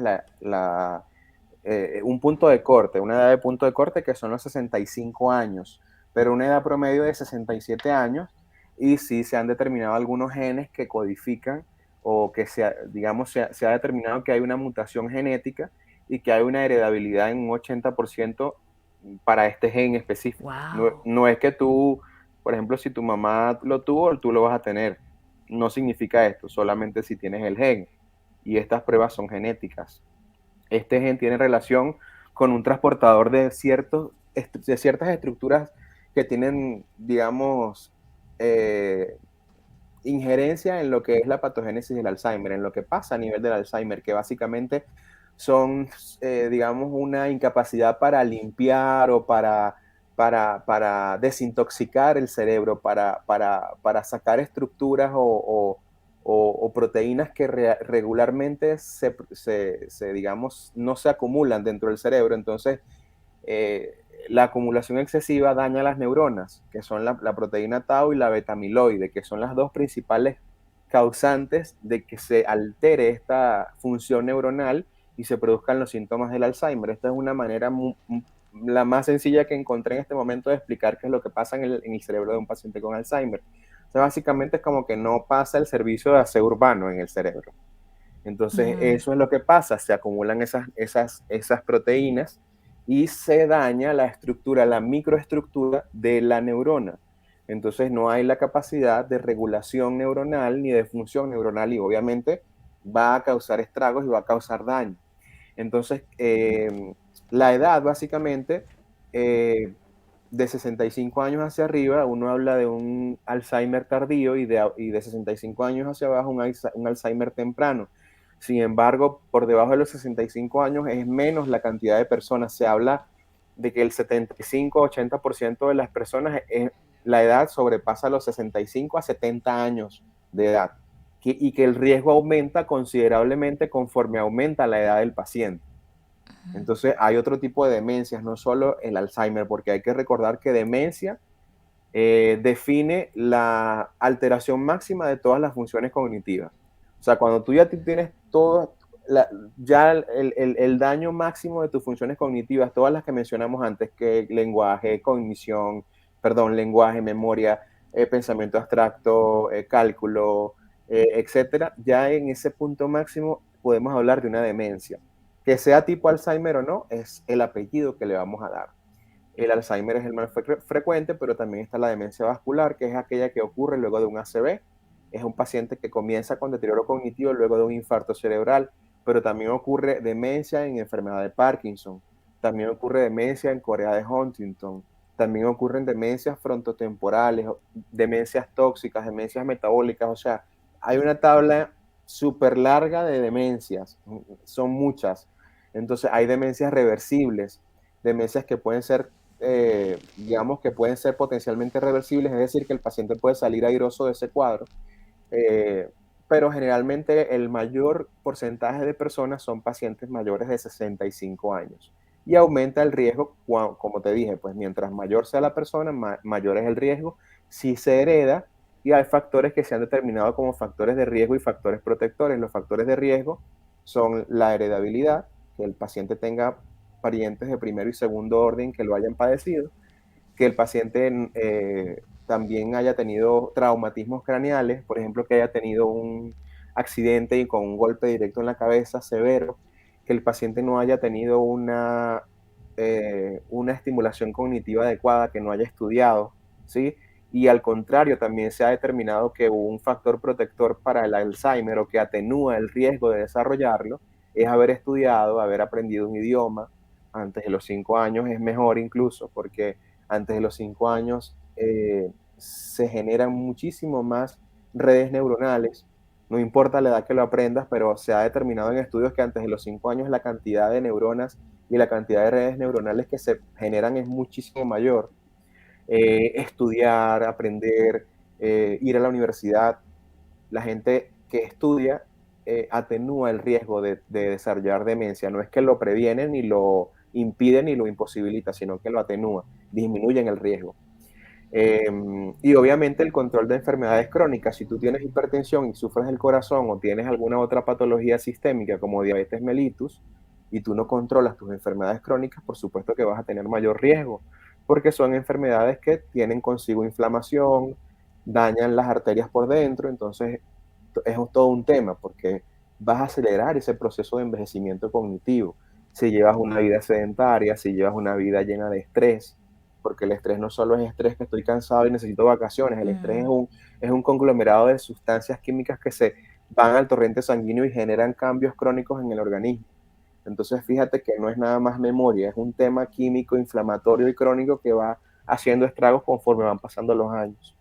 un punto de corte, una edad de punto de corte que son los 65 años, pero una edad promedio de 67 años y sí se han determinado algunos genes que codifican o que digamos, se ha determinado que hay una mutación genética y que hay una heredabilidad en un 80% para este gen específico. No, ¡Wow! no es que tú, por ejemplo, si tu mamá lo tuvo, tú lo vas a tener. No significa esto, solamente si tienes el gen. Y estas pruebas son genéticas. Este gen tiene relación con un transportador de ciertas estructuras que tienen, digamos, injerencia en lo que es la patogénesis del Alzheimer, en lo que pasa a nivel del Alzheimer, que básicamente son, digamos, una incapacidad para limpiar o para desintoxicar el cerebro, para sacar estructuras o proteínas que regularmente digamos, no se acumulan dentro del cerebro. Entonces, la acumulación excesiva daña las neuronas, que son la proteína tau y la beta-amiloide, que son las dos principales causantes de que se altere esta función neuronal y se produzcan los síntomas del Alzheimer. Esta es una manera la más sencilla que encontré en este momento de explicar qué es lo que pasa en el cerebro de un paciente con Alzheimer. sea, básicamente es como que no pasa el servicio de aseo urbano en el cerebro. Entonces, eso es lo que pasa, se acumulan esas proteínas y se daña la estructura, la microestructura de la neurona. Entonces, no hay la capacidad de regulación neuronal ni de función neuronal y obviamente va a causar estragos y va a causar daño. Entonces, la edad básicamente, de 65 años hacia arriba, uno habla de un Alzheimer tardío y de 65 años hacia abajo un Alzheimer temprano. Sin embargo, por debajo de los 65 años es menos la cantidad de personas. Se habla de que el 75-80% de las personas, la edad sobrepasa los 65 a 70 años de edad y que el riesgo aumenta considerablemente conforme aumenta la edad del paciente. Entonces hay otro tipo de demencias, no solo el Alzheimer, porque hay que recordar que demencia define la alteración máxima de todas las funciones cognitivas. O sea, cuando tú ya tienes todo, ya el daño máximo de tus funciones cognitivas, todas las que mencionamos antes, que lenguaje, cognición, perdón, lenguaje, memoria, pensamiento abstracto, cálculo, etcétera, ya en ese punto máximo podemos hablar de una demencia. Que sea tipo Alzheimer o no, es el apellido que le vamos a dar. El Alzheimer es el más frecuente, pero también está la demencia vascular, que es aquella que ocurre luego de un ACV. Es un paciente que comienza con deterioro cognitivo luego de un infarto cerebral, pero también ocurre demencia en enfermedad de Parkinson. También ocurre demencia en Corea de Huntington. También ocurren demencias frontotemporales, demencias tóxicas, demencias metabólicas. O sea, hay una tabla súper larga de demencias. Son muchas. Entonces, hay demencias reversibles, demencias que pueden ser digamos que pueden ser potencialmente reversibles, es decir, que el paciente puede salir airoso de ese cuadro, eh, pero generalmente el mayor porcentaje de personas son pacientes mayores de 65 años y aumenta el riesgo, como te dije, pues mientras mayor sea la persona, mayor es el riesgo, si se hereda y hay factores que se han determinado como factores de riesgo y factores protectores. Los factores de riesgo son la heredabilidad, que el paciente tenga parientes de primero y segundo orden que lo hayan padecido, que el paciente también haya tenido traumatismos craneales, por ejemplo, que haya tenido un accidente y con un golpe directo en la cabeza severo, que el paciente no haya tenido una estimulación cognitiva adecuada, que no haya estudiado, ¿sí? Y al contrario, también se ha determinado que un factor protector para el Alzheimer o que atenúa el riesgo de desarrollarlo es haber estudiado, haber aprendido un idioma, antes de los 5 años es mejor incluso, porque antes de los 5 años se generan muchísimo más redes neuronales. No importa la edad que lo aprendas, pero se ha determinado en estudios que antes de los 5 años la cantidad de neuronas y la cantidad de redes neuronales que se generan es muchísimo mayor. Estudiar, aprender, ir a la universidad, la gente que estudia atenúa el riesgo de desarrollar demencia. No es que lo previene, ni lo impide, ni lo imposibilita, sino que lo atenúa, disminuyen el riesgo. Y obviamente el control de enfermedades crónicas. Si tú tienes hipertensión y sufres del corazón o tienes alguna otra patología sistémica como diabetes mellitus y tú no controlas tus enfermedades crónicas, por supuesto que vas a tener mayor riesgo, porque son enfermedades que tienen consigo inflamación, dañan las arterias por dentro, entonces es todo un tema porque vas a acelerar ese proceso de envejecimiento cognitivo. Si llevas una vida sedentaria, si llevas una vida llena de estrés, porque el estrés no solo es estrés que estoy cansado y necesito vacaciones, el estrés es un conglomerado de sustancias químicas que se van al torrente sanguíneo y generan cambios crónicos en el organismo. Entonces fíjate que no es nada más memoria, es un tema químico, inflamatorio y crónico que va haciendo estragos conforme van pasando los años.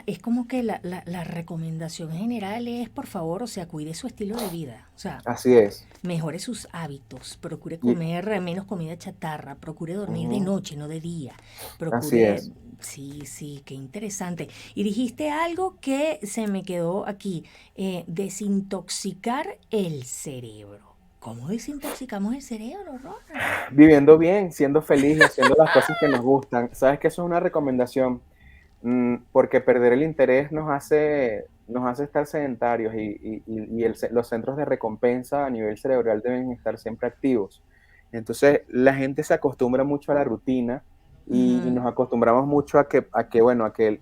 Es como que la recomendación general es, por favor, o sea, cuide su estilo de vida. O sea, Así es. mejore sus hábitos, procure Y, comer menos comida chatarra, procure dormir de uh, noche, no de día, así procure... es. Sí, sí, qué interesante. Y dijiste algo que se me quedó aquí, desintoxicar el cerebro. ¿Cómo desintoxicamos el cerebro, Ronald? Viviendo bien, siendo feliz y haciendo las cosas que nos gustan. Sabes que eso es una recomendación, porque perder el interés nos hace estar sedentarios y los centros de recompensa a nivel cerebral deben estar siempre activos. Entonces, la gente se acostumbra mucho a la rutina y nos acostumbramos mucho bueno, a que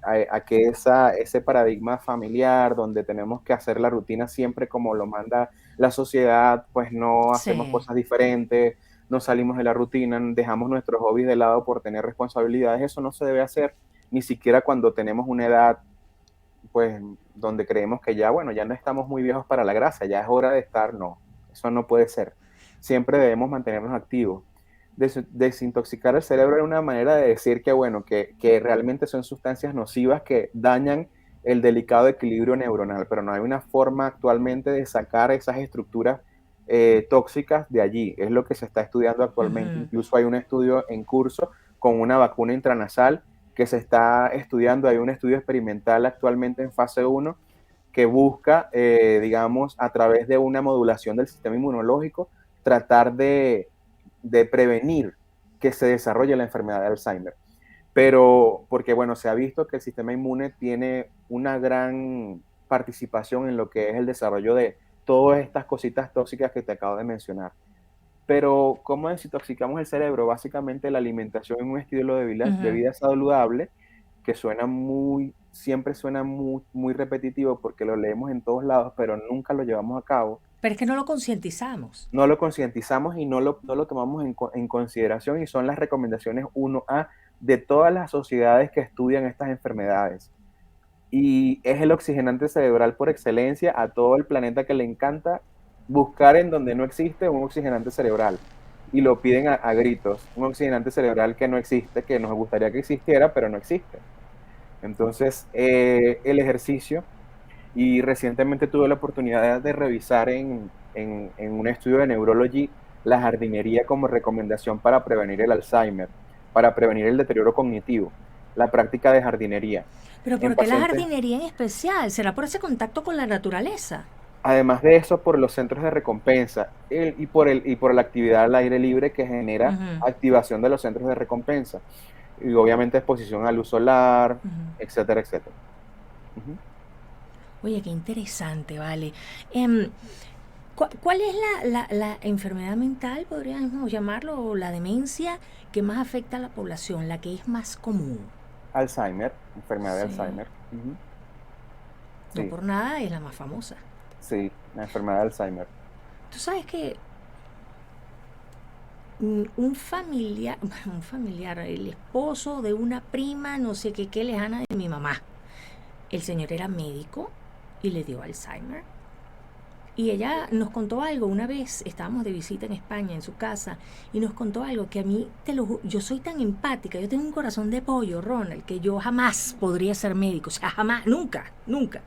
ese paradigma familiar donde tenemos que hacer la rutina siempre como lo manda la sociedad, pues no hacemos Sí. cosas diferentes, no salimos de la rutina, dejamos nuestros hobbies de lado por tener responsabilidades. Eso no se debe hacer, ni siquiera cuando tenemos una edad, pues, donde creemos que ya, bueno, ya no estamos muy viejos para la grasa, ya es hora de estar. No, eso no puede ser. Siempre debemos mantenernos activos. Desintoxicar el cerebro es una manera de decir que, bueno, que realmente son sustancias nocivas que dañan el delicado equilibrio neuronal, pero no hay una forma actualmente de sacar esas estructuras tóxicas de allí. Es lo que se está estudiando actualmente. Ujú, Incluso hay un estudio en curso con una vacuna intranasal que se está estudiando. Hay un estudio experimental actualmente en fase 1 que busca, digamos, a través de una modulación del sistema inmunológico, tratar de prevenir que se desarrolle la enfermedad de Alzheimer. Pero, porque bueno, se ha visto que el sistema inmune tiene una gran participación en lo que es el desarrollo de todas estas cositas tóxicas que te acabo de mencionar. Pero, ¿cómo desintoxicamos el cerebro? Básicamente la alimentación en un estilo de ujú. vida saludable, que siempre suena muy repetitivo porque lo leemos en todos lados, pero nunca lo llevamos a cabo. Pero es que no lo concientizamos. No lo concientizamos y no lo tomamos en consideración, y son las recomendaciones 1A de todas las sociedades que estudian estas enfermedades. Y es el oxigenante cerebral por excelencia. A todo el planeta que le encanta buscar en donde no existe un oxigenante cerebral. Y lo piden a gritos, un oxigenante cerebral que no existe, que nos gustaría que existiera, pero no existe. Entonces, el ejercicio, y recientemente tuve la oportunidad de revisar en un estudio de Neurology la jardinería como recomendación para prevenir el Alzheimer, para prevenir el deterioro cognitivo, la práctica de jardinería Pero en ¿por qué la pacientes. jardinería en especial? ¿Será por ese contacto con la naturaleza? Además de eso, por los centros de recompensa y por la actividad al aire libre que genera Ujú, activación de los centros de recompensa. Y obviamente exposición a luz solar, ujú. etcétera, etcétera. Ujú. Oye, qué interesante, vale. Em, ¿Cuál es la enfermedad mental, podríamos llamarlo, o la demencia que más afecta a la población, la que es más común? Alzheimer, enfermedad de Sí, Alzheimer. Ujú. no Sí, por nada es la más famosa. sí, la enfermedad de Alzheimer. Tú sabes que un familiar, un familiar, el esposo de una prima, no sé qué, qué lejana de mi mamá, el señor era médico y le dio Alzheimer. Y ella nos contó algo, una vez estábamos de visita en España, en su casa, y nos contó algo que a mí, yo soy tan empática, yo tengo un corazón de pollo, Ronald, que yo jamás podría ser médico, o sea, jamás, nunca, nunca.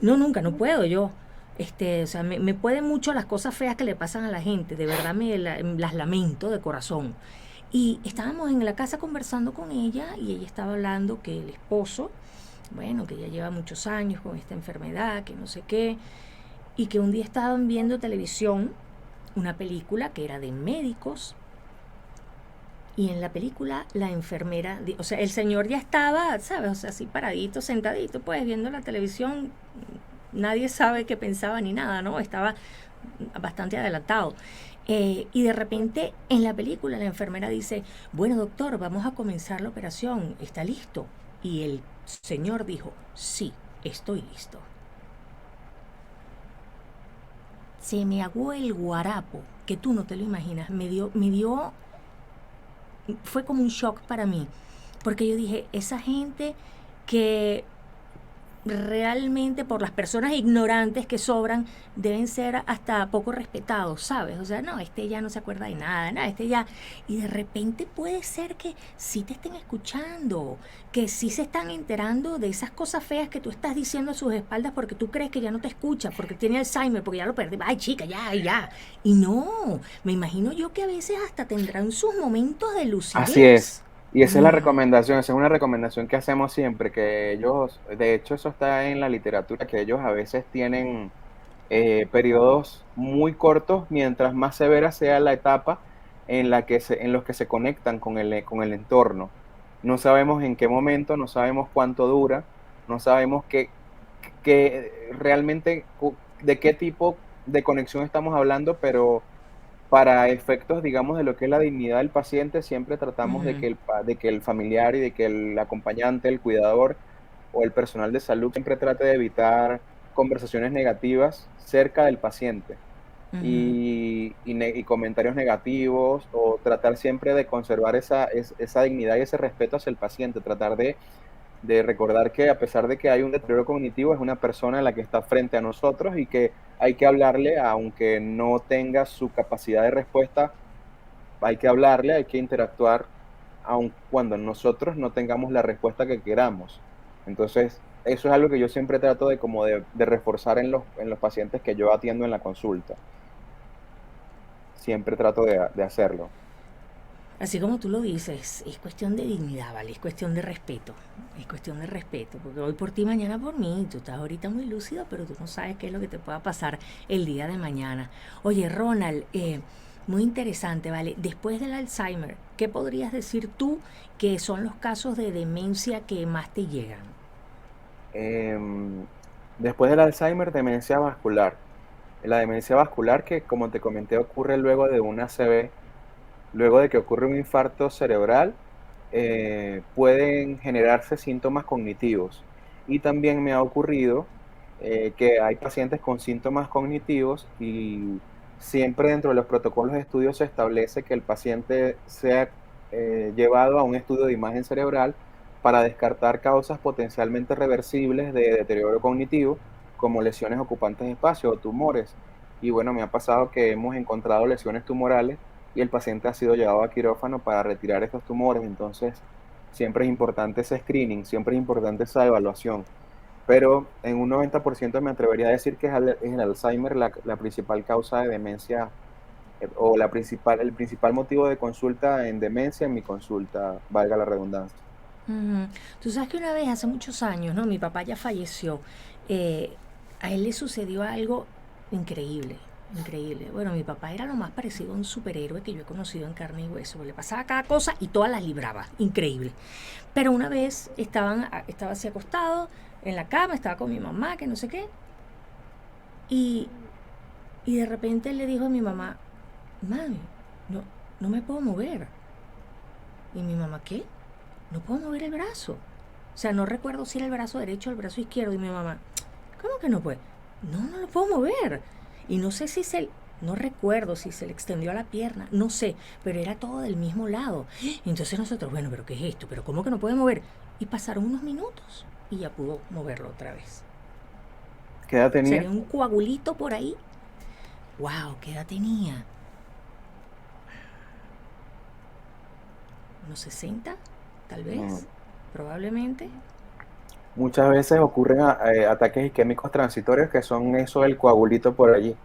No, nunca, no puedo yo. O sea, me pueden mucho las cosas feas que le pasan a la gente, de verdad las lamento de corazón. Y estábamos en la casa conversando con ella y ella estaba hablando que el esposo, bueno, que ya lleva muchos años con esta enfermedad, que no sé qué, y que un día estaban viendo televisión una película que era de médicos y en la película la enfermera, o sea, el señor ya estaba, ¿sabes? O sea, así paradito, sentadito, pues viendo la televisión, nadie sabe qué pensaba ni nada, ¿no? Estaba bastante adelantado. Y de repente en la película la enfermera dice, bueno doctor, vamos a comenzar la operación, ¿está listo? Y el señor dijo, sí, estoy listo. Se me aguó el guarapo, que tú no te lo imaginas, fue como un shock para mí, porque yo dije, esa gente que realmente por las personas ignorantes que sobran deben ser hasta poco respetados, ¿sabes? O sea, no, este ya no se acuerda de nada, nada, este ya... Y de repente puede ser que sí te estén escuchando, que sí se están enterando de esas cosas feas que tú estás diciendo a sus espaldas porque tú crees que ya no te escucha, porque tiene Alzheimer, porque ya lo perdí. Ay, chica, ya, ya. Y no, me imagino yo que a veces hasta tendrán sus momentos de Así es. lucidez. Y esa es la Mm, recomendación, esa es una recomendación que hacemos siempre, que ellos, de hecho eso está en la literatura, que ellos a veces tienen periodos muy cortos, mientras más severa sea la etapa en los que se conectan con el entorno. No sabemos en qué momento, no sabemos cuánto dura, no sabemos realmente de qué tipo de conexión estamos hablando, pero para efectos, digamos, de lo que es la dignidad del paciente, siempre tratamos de Ujú, que de que el familiar y de que el acompañante, el cuidador o el personal de salud siempre trate de evitar conversaciones negativas cerca del paciente ujú. y comentarios negativos, o tratar siempre de conservar esa dignidad y ese respeto hacia el paciente, tratar de recordar que a pesar de que hay un deterioro cognitivo, es una persona la que está frente a nosotros y que hay que hablarle, aunque no tenga su capacidad de respuesta, hay que hablarle, hay que interactuar, aun cuando nosotros no tengamos la respuesta que queramos. Entonces, eso es algo que yo siempre trato de como de reforzar en los pacientes que yo atiendo en la consulta. Siempre trato de hacerlo. Así como tú lo dices, es cuestión de dignidad, ¿vale? Es cuestión de respeto. Es cuestión de respeto, porque hoy por ti, mañana por mí. Tú estás ahorita muy lúcido, pero tú no sabes qué es lo que te pueda pasar el día de mañana. Oye, Ronald, muy interesante, ¿vale? Después del Alzheimer, ¿qué podrías decir tú que son los casos de demencia que más te llegan? Em, Después del Alzheimer, demencia vascular. La demencia vascular que, como te comenté, ocurre luego de una ACV, luego de que ocurre un infarto cerebral, pueden generarse síntomas cognitivos. Y también me ha ocurrido que hay pacientes con síntomas cognitivos y siempre dentro de los protocolos de estudio se establece que el paciente sea llevado a un estudio de imagen cerebral para descartar causas potencialmente reversibles de deterioro cognitivo, como lesiones ocupantes de espacio o tumores. Y bueno, me ha pasado que hemos encontrado lesiones tumorales y el paciente ha sido llevado a quirófano para retirar estos tumores. Entonces, siempre es importante ese screening, siempre es importante esa evaluación. Pero en un 90% me atrevería a decir que es el Alzheimer la principal causa de demencia, o el principal motivo de consulta en demencia en mi consulta, valga la redundancia. Ujú. Tú sabes que una vez, hace muchos años, ¿no? Mi papá ya falleció. eh, a él le sucedió algo increíble, increíble. Bueno, mi papá era lo más parecido a un superhéroe que yo he conocido en carne y hueso. Le pasaba cada cosa y todas las libraba. Increíble. Pero una vez estaba así acostado en la cama, estaba con mi mamá, que no sé qué. Y, y de repente él le dijo a mi mamá, mami, no, no me puedo mover. Y mi mamá, ¿qué? No puedo mover el brazo. O sea, no recuerdo si era el brazo derecho o el brazo izquierdo. Y mi mamá, ¿cómo que no puede? No, no lo puedo mover. Y no sé si no recuerdo si se le extendió a la pierna, no sé, pero era todo del mismo lado. Entonces nosotros, bueno, pero ¿qué es esto? ¿Pero cómo que no puede mover? Y pasaron unos minutos y ya pudo moverlo otra vez. ¿Qué edad O sea, había tenía? un coagulito por ahí. ¡Wow! ¿Qué edad tenía? ¿Unos 60? Tal Mm, vez. Probablemente. Muchas veces ocurren ataques isquémicos transitorios, que son eso del coagulito por allí,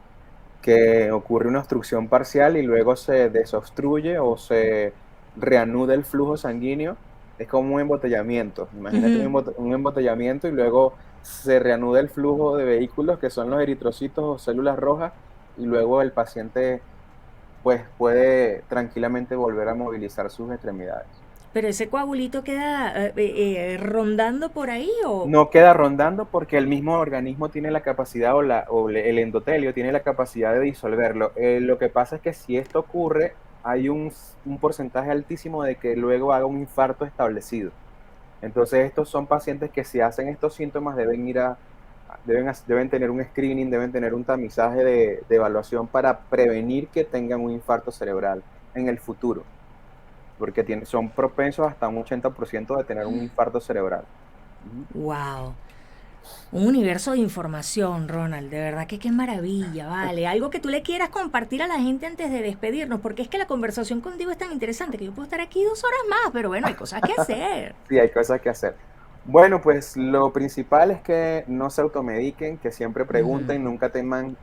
que ocurre una obstrucción parcial y luego se desobstruye o se reanuda el flujo sanguíneo. Es como un embotellamiento. Imagínate Ujú. un embotellamiento y luego se reanuda el flujo de vehículos, que son los eritrocitos o células rojas, y luego el paciente pues puede tranquilamente volver a movilizar sus extremidades. Pero ese coagulito queda rondando por ahí o... No queda rondando porque el mismo organismo tiene la capacidad el endotelio tiene la capacidad de disolverlo. Lo que pasa es que si esto ocurre, hay un porcentaje altísimo de que luego haga un infarto establecido. Entonces, estos son pacientes que si hacen estos síntomas deben ir deben tener un screening, deben tener un tamizaje de evaluación para prevenir que tengan un infarto cerebral en el futuro, porque son propensos hasta un 80% de tener un infarto cerebral. Ujú. ¡Wow! Un universo de información, Ronald. De verdad que qué maravilla, vale. Algo que tú le quieras compartir a la gente antes de despedirnos, porque es que la conversación contigo es tan interesante que yo puedo estar aquí 2 horas más, pero bueno, hay cosas que hacer. Sí, hay cosas que hacer. Bueno, pues lo principal es que no se automediquen, que siempre Ujú, pregunten, nunca teman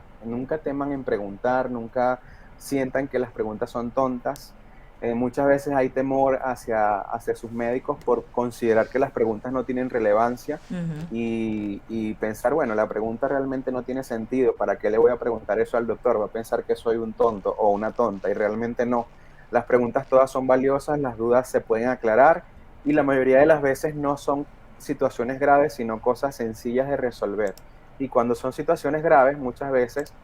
en preguntar, nunca sientan que las preguntas son tontas. Muchas veces hay temor hacia sus médicos por considerar que las preguntas no tienen relevancia ujú. y pensar, bueno, la pregunta realmente no tiene sentido, ¿para qué le voy a preguntar eso al doctor? Va a pensar que soy un tonto o una tonta y realmente no. Las preguntas todas son valiosas, las dudas se pueden aclarar y la mayoría de las veces no son situaciones graves, sino cosas sencillas de resolver. Y cuando son situaciones graves, muchas veces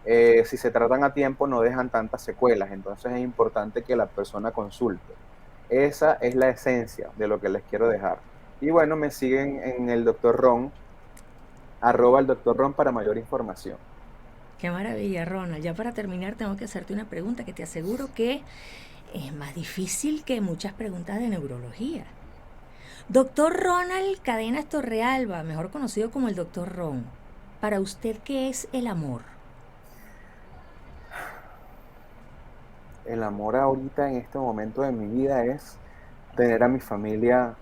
si se tratan a tiempo no dejan tantas secuelas, entonces es importante que la persona consulte. Esa es la esencia de lo que les quiero dejar. Y bueno, me siguen en el Dr. Ron, @ el Dr. Ron para mayor información. Qué maravilla, Ronald. Ya para terminar tengo que hacerte una pregunta que te aseguro que es más difícil que muchas preguntas de neurología. Doctor Ronald Cadenas Torrealba, mejor conocido como el Doctor Ron, para usted, ¿qué es el amor? El amor ahorita en este momento de mi vida es tener a mi familia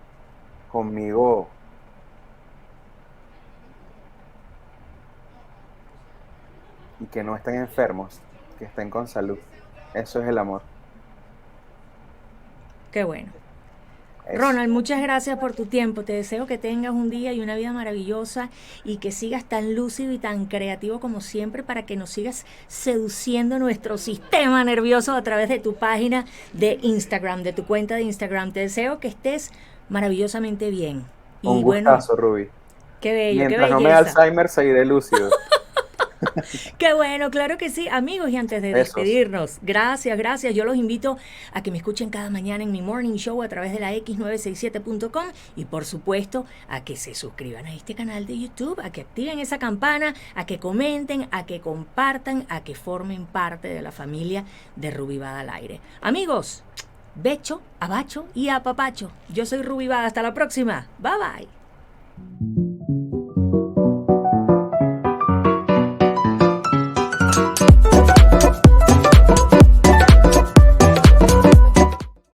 conmigo y que no estén enfermos, que estén con salud. Eso es el amor. Qué bueno. Eso. Ronald, muchas gracias por tu tiempo. Te deseo que tengas un día y una vida maravillosa y que sigas tan lúcido y tan creativo como siempre para que nos sigas seduciendo nuestro sistema nervioso a través de tu página de Instagram, de tu cuenta de Instagram. Te deseo que estés maravillosamente bien. Un Y bueno, gustazo, Ruby. qué bello, qué Mientras no me da belleza. Alzheimer, seguiré lúcido. Qué bueno, claro que sí. Amigos, y antes de Besos. despedirnos, gracias. Yo los invito a que me escuchen cada mañana en mi morning show a través de la x967.com y por supuesto a que se suscriban a este canal de YouTube, a que activen esa campana, a que comenten, a que compartan, a que formen parte de la familia de Ruby Bada al aire. Amigos, becho, abacho y apapacho. Yo soy Ruby Bada. Hasta la próxima. Bye bye.